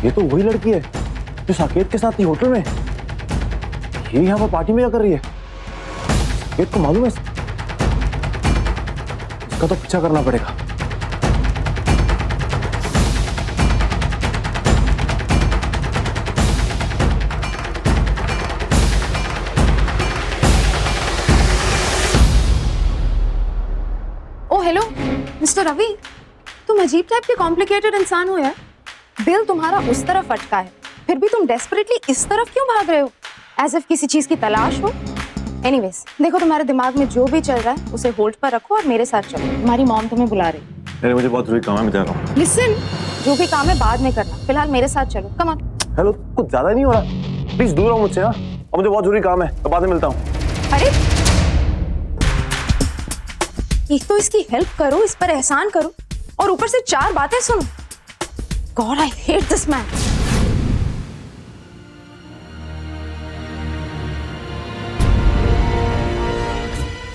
ये तो वही लड़की है जो साकेत के साथ थी होटल में। ये यहाँ पर पार्टी में क्या कर रही है? साकेत को मालूम है इसका तो पीछा करना पड़ेगा। ओ हेलो मिस्टर रवि, तुम अजीब टाइप के कॉम्प्लिकेटेड इंसान हो यार। दिल तुम्हारा उस तरफ अटका है, फिर भी तुम डेस्परेटली इस तरफ क्यों भाग रहे हो? एज इफ किसी चीज की तलाश हो। एनीवेज, देखो तुम्हारे दिमाग में जो भी चल रहा है उसे होल्ड पर रखो और मेरे साथ चलो। तुम्हारी मॉम तुम्हें बुला रही है। अरे मुझे बहुत जरूरी काम है, मैं जा रहा हूँ। लिसन, जो भी काम है बाद में करना, फिलहाल मेरे साथ चलो। Come on. हेलो, कुछ ज्यादा नहीं हो रहा? प्लीज दूर रहो मुझसे। हाँ, और मुझे बहुत जरूरी काम है, तो बाद में मिलता हूँ। अरे एक तो इसकी हेल्प करो, इस पर एहसान करो, और ऊपर से 4 बातें सुनो। God I hate this man.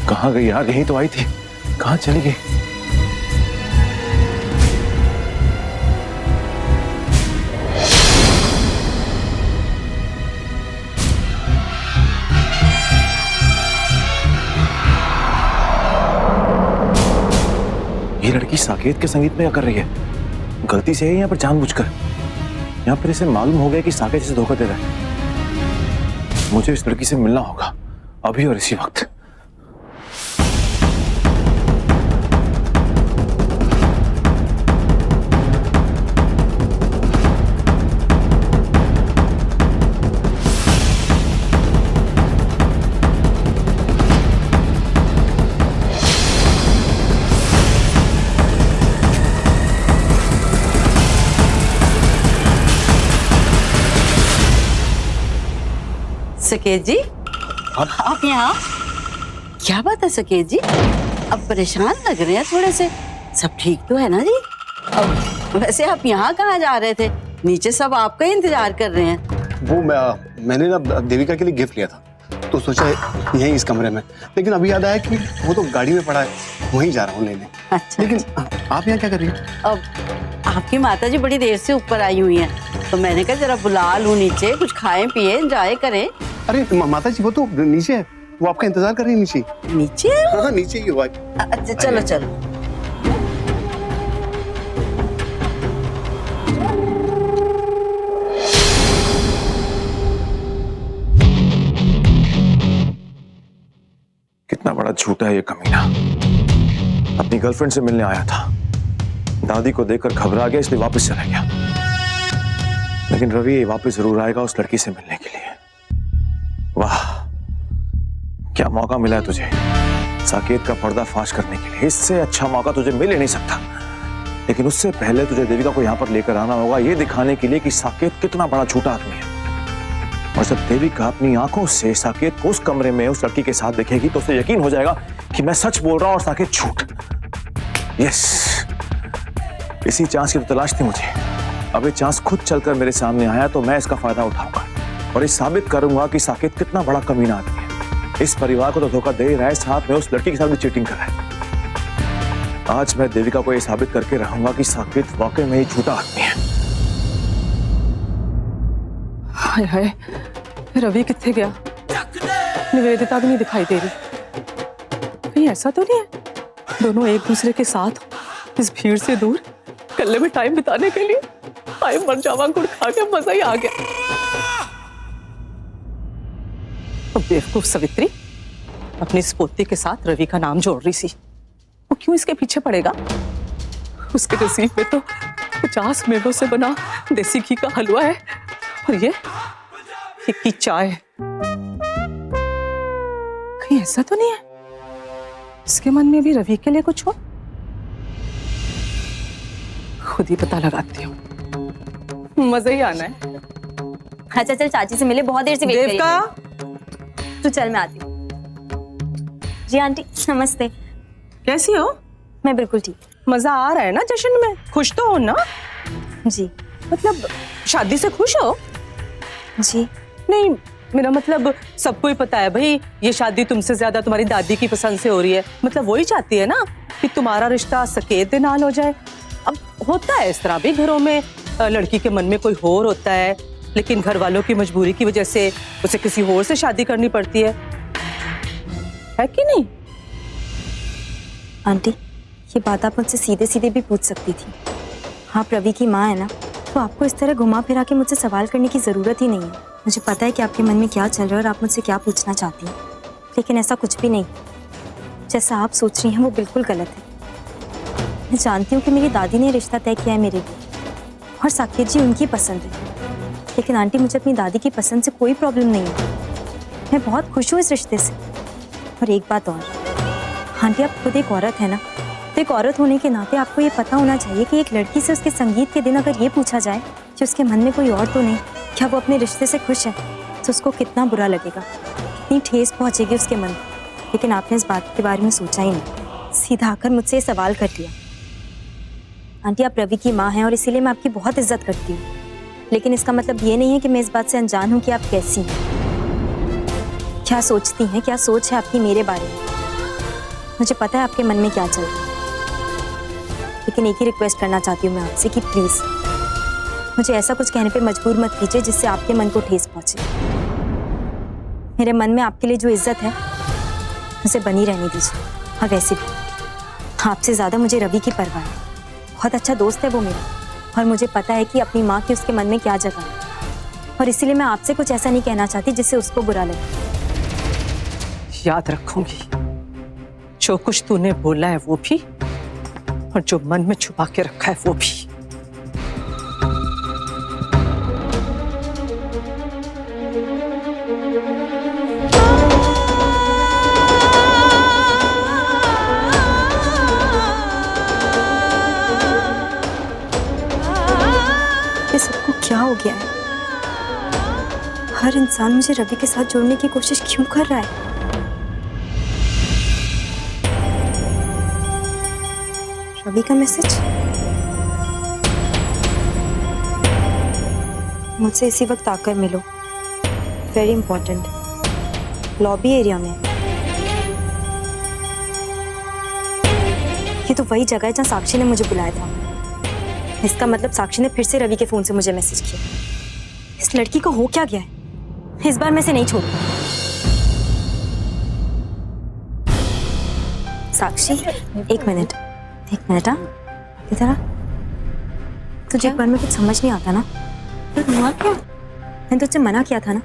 कहाँ गई यार? यहीं तो आई थी, कहाँ चली गई? ये लड़की साकेत के संगीत में क्या कर रही है? गलती से है यहाँ पर जानबूझकर? यहाँ पर इसे मालूम हो गया कि साकेत इसे धोखा दे रहा है। मुझे इस लड़की से मिलना होगा अभी और इसी वक्त। सकेत जी, आप यहाँ? क्या बात है सकेत जी, अब परेशान लग रहे हैं थोड़े से। सब ठीक तो है ना जी? वैसे आप यहाँ कहाँ जा रहे थे? नीचे सब आपका ही इंतजार कर रहे हैं। वो मैंने ना देविका के लिए गिफ्ट लिया था, तो सोचा यहीं इस कमरे में, लेकिन अभी याद आया कि वो तो गाड़ी में पड़ा है, वहीं जा रहा हूँ लेने। अच्छा, लेकिन आप यहाँ क्या कर रही हैं? अब आपकी माता जी बड़ी देर से ऊपर आई हुई हैं, तो मैंने कहा जरा बुला लूँ नीचे, कुछ खाएं पिए एंजॉय करें। अरे माता जी वो तो नीचे है, वो आपका इंतजार कर रही है नीचे। नीचे? हाँ नीचे ही हुआ। अच्छा चलो चलो। कितना बड़ा झूठा है ये कमीना। अपनी गर्लफ्रेंड से मिलने आया था, दादी को देखकर घबरा गया इसलिए वापस चला गया। लेकिन रवि वापस जरूर आएगा उस लड़की से मिलने के लिए। वाह, क्या मौका मिला है तुझे साकेत का पर्दाफाश करने के लिए। इससे अच्छा मौका तुझे मिल ही नहीं सकता। लेकिन उससे पहले तुझे देविका को यहाँ पर लेकर आना होगा, ये दिखाने के लिए कि साकेत कितना बड़ा झूठा आदमी है। और जब देविका अपनी आंखों से साकेत को उस कमरे में उस लड़की के साथ देखेगी तो उसे यकीन हो जाएगा कि मैं सच बोल रहा हूं और साकेत झूठ। यस, इसी चांस की तो तलाश थी मुझे। अब ये चांस खुद चलकर मेरे सामने आया तो मैं इसका फायदा उठाऊंगा और ये साबित करूंगा कि साकेत कितना बड़ा कमीना आदमी है। इस परिवार को तो धोखा दे रहा है, साथ में उस लड़की के साथ भी चीटिंग कर रहा है। आज मैं देविका को यह साबित करके रहूंगा कि साकेत वाकई में ही झूठा आदमी है। हाय हाय, रवि कित्थे गया? निवेदिता भी नहीं दिखाई दे रही। कहीं ऐसा तो नहीं है दोनों एक दूसरे के साथ इस भीड़ से दूर कल्ले में टाइम बिताने के लिए? हाय मर जावा, गुड़ खा के मजा ही आ गया। बेवकूफ सवित्री अपनी इस पोती के साथ रवि का नाम जोड़ रही थी। वो क्यों इसके पीछे पड़ेगा? उसके नसीब में तो 50 मेवों से बना देसी घी का हलवा है और ये एक की चाय। कहीं ऐसा तो नहीं है इसके मन में भी रवि के लिए कुछ हो? खुद ही पता लगाती हूँ, मजा ही आना है। अच्छा चल, चाची से मिले, बहुत देर से वेट कर रही देवका, तू चल, मैं आती हूँ। जी आंटी नमस्ते। कैसी हो? मैं बिल्कुल ठीक। मजा आ रहा है ना जश्न में? खुश तो हो ना? जी। मतलब शादी से खुश हो? जी नहीं, मेरा मतलब सबको ही पता है भाई ये शादी तुमसे ज्यादा तुम्हारी दादी की पसंद से हो रही है। मतलब वही चाहती है ना कि तुम्हारा रिश्ता सकेत दे नाल हो जाए। अब होता है इस तरह भी घरों में, लड़की के मन में कोई और होता है, लेकिन घर वालों की मजबूरी की वजह से उसे किसी और से शादी करनी पड़ती है कि नहीं? आंटी, ये बात आप मुझसे सीधे सीधे भी पूछ सकती थी। आप रवि की माँ है ना, तो आपको इस तरह घुमा फिरा के मुझसे सवाल करने की ज़रूरत ही नहीं है। मुझे पता है कि आपके मन में क्या चल रहा है और आप मुझसे क्या पूछना चाहती हैं, लेकिन ऐसा कुछ भी नहीं। जैसा आप सोच रही हैं वो बिल्कुल गलत है। मैं जानती हूँ कि मेरी दादी ने रिश्ता तय किया है मेरे लिए, और साकेत जी उनकी पसंद है, लेकिन आंटी मुझे अपनी दादी की पसंद से कोई प्रॉब्लम नहीं है। मैं बहुत खुश हूँ इस रिश्ते से। और एक बात और, आंटी आप खुद एक औरत है ना, तो एक औरत होने के नाते आपको ये पता होना चाहिए कि एक लड़की से उसके संगीत के दिन अगर ये पूछा जाए कि उसके मन में कोई और तो नहीं, क्या वो अपने रिश्ते से खुश है, तो उसको कितना बुरा लगेगा, कितनी ठेस पहुंचेगी उसके मन। लेकिन आपने इस बात के बारे में सोचा ही नहीं, सीधा आकर मुझसे ये सवाल कर लिया। आंटी आप रवि की माँ हैं और इसीलिए मैं आपकी बहुत इज्जत करती हूँ, लेकिन इसका मतलब ये नहीं है कि मैं इस बात से अनजान हूँ कि आप कैसी हैं, क्या सोचती हैं, क्या सोच है आपकी मेरे बारे में। मुझे पता है आपके मन में क्या चल रहा है, लेकिन एक ही रिक्वेस्ट करना चाहती हूँ मैं आपसे कि प्लीज मुझे ऐसा कुछ कहने पे मजबूर मत कीजिए जिससे आपके मन को ठेस पहुंचे। मेरे मन में आपके लिए जो इज्जत है उसे बनी रहने दीजिए। और वैसे भी आपसे ज्यादा मुझे रवि की परवाह है। बहुत अच्छा दोस्त है वो मेरा, और मुझे पता है कि अपनी माँ की उसके मन में क्या जगह है, और इसीलिए मैं आपसे कुछ ऐसा नहीं कहना चाहती जिससे उसको बुरा लगे। याद रखूंगी जो कुछ तूने बोला है वो भी, और जो मन में छुपा के रखा है वो भी। ये सबको क्या हो गया है? हर इंसान मुझे रवि के साथ जोड़ने की कोशिश क्यों कर रहा है? रवि का मैसेज मुझसे इसी वक्त आकर मिलो, वेरी इंपॉर्टेंट, लॉबी एरिया में। ये तो वही जगह है जहाँ साक्षी ने मुझे बुलाया था। इसका मतलब साक्षी ने फिर से रवि के फोन से मुझे मैसेज किया। इस लड़की को हो क्या गया है? इस बार मैं इसे नहीं छोड़ूंगी। साक्षी एक मिनट हाँ, इधर आ। तुझे एक बार में कुछ समझ नहीं आता ना? तो हुआ क्या? मैंने तुझसे मना किया था ना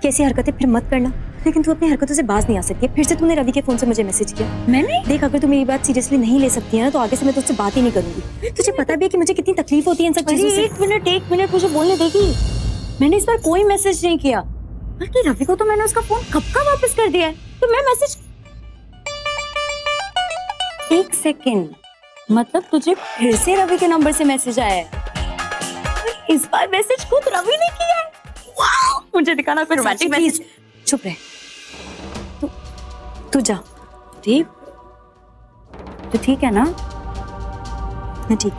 कि ऐसी हरकतें फिर मत करना, लेकिन तू अपनी हरकतों से बाज नहीं आ सकती है। फिर से तूने रवि के फोन से मुझे मैसेज किया। मैंने देख, अगर तू मेरी बात सीरियसली नहीं ले सकती है ना, तो आगे से मैं तुझसे बात ही नहीं करूंगी। तुझे पता भी है कि मुझे कितनी तकलीफ होती है इन सब चीजों से। एक मिनट मुझे बोलने देगी। मैंने इस बार कोई मैसेज नहीं किया, बल्कि रवि को तो मैंने उसका फोन कब का वापस कर दिया है। तो मैं मैसेज, एक सेकेंड, मतलब तुझे फिर से रवि के नंबर से मैसेज आया है? इस बार मैसेज खुद रवि ने किया है। वाह, मुझे दिखाना फिर रोमांटिक मैसेज। चुप रह, तू जा। ठीक, तो ठीक है ना? मैं ठीक।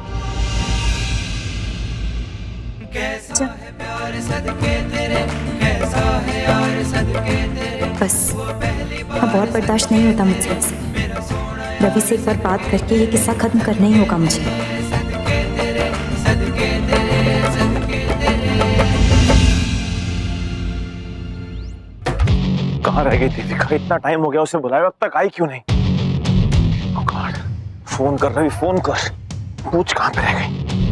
बस अब और बर्दाश्त नहीं होता मुझसे ऐसे। रवि से एक बार बात करके ये किस्सा खत्म करना ही होगा मुझे। कहाँ रह गई दीपिका? इतना टाइम हो गया उसे बुलाए, अब तक आई क्यों नहीं? Oh God, फोन कर रही, फोन कर, पूछ कहाँ पे रह गई।